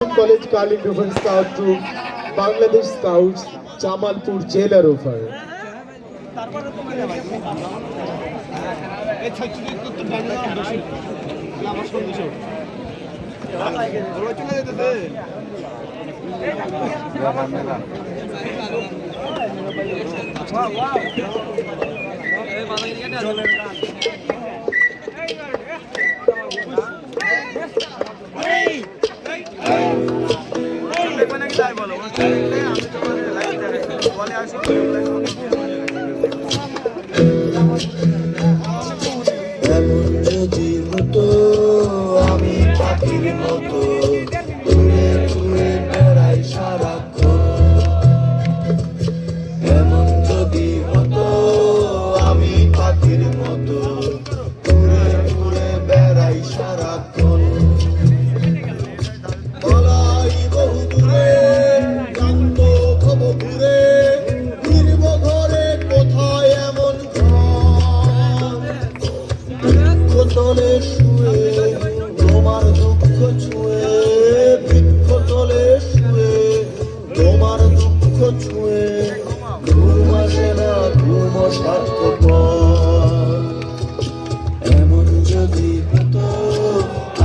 College Carling River Scout Troop, Bangladesh Scouts, Jamalpur Jailer Over. যদি হতো আমি পাখির মতো উড়ে উড়ে বেড়াই সারাক্ষণ, এমন যদি হতো আমি পাখির মতো উড়ে উড়ে বেড়াই সারাক্ষণ। বলাই বহু দূরে ক্লান্ত খব ঘুরে ফিরব ঘরে কোথায় এমন তলে শুয়ে তোমার দুঃখ ছুঁয়ে, বৃক্ষ তলে শুয়ে তোমার দুঃখ ছুঁয়ে, ঘুম আসে না ঘুম স্বার্থপর। এমন যদি হতো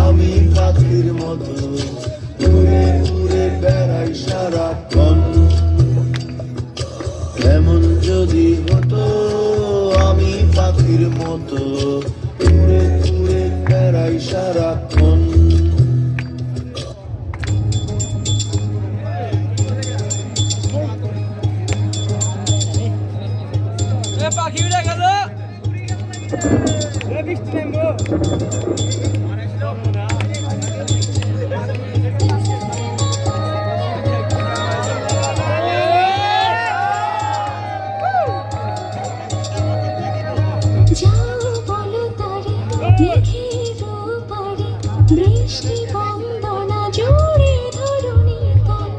আমি পাখির মতো উড়ে উড়ে বেড়াই সারাক্ষণ, এমন যদি হতো আমি পাখির মতো উড়ে উড়ে বেড়াই সারাক্ষণ। পাখি উড়ে গেল, বৃষ্টি নেমো। বৃষ্টি বন্দনা জুড়ে ধরণী তার,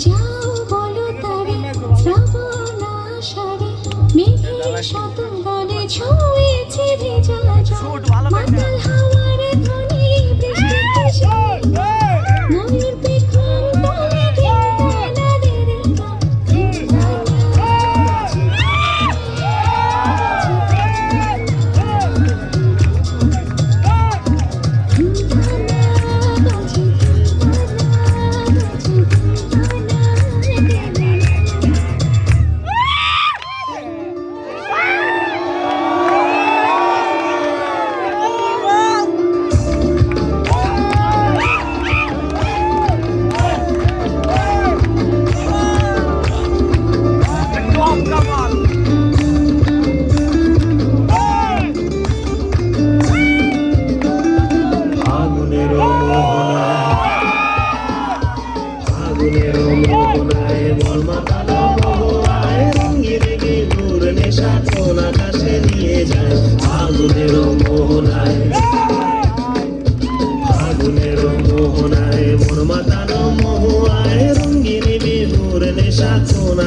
যাও বলো তারে শ্রাবণ আষাঢ়ে মেঘের শতগণে ছুঁয়েছে ভেজা জল, মাতাল হাওয়ার ধ্বনি বৃষ্টিতে শোনে, ময়ূর পেখম তলে দিনদানাদের গান,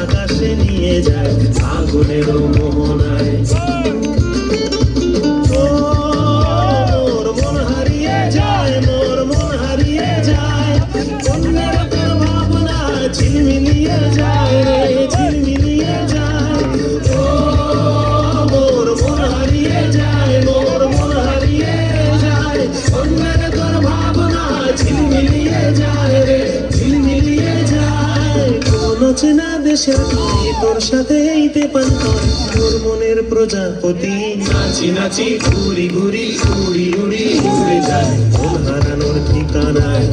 আকাশে নিয়ে যায় আগুনের মোহনায়। মোর মন হারিয়ে যায়, মোর মন হারিয়ে যায়, অন্যের তোর ভাবনা ঝিলমিলিয়ে যায় রে, ঝিলমিলিয়ে যায়। ও মোর মন হারিয়ে যায়, মোর মন হারিয়ে যায়, অন্যের তোর ভাবনা ঝিলমিলিয়ে যায় রে, ঝিলমিলিয়ে যায়। কোন চেনা দেশের তোর সাথে এইতে পান করে তোর মনের প্রজাপতি, নাচি নাচি ঘুরি ঘুরি উড়ি উড়ি উড়ে যায় তোর হারানোর ঠিকানায়।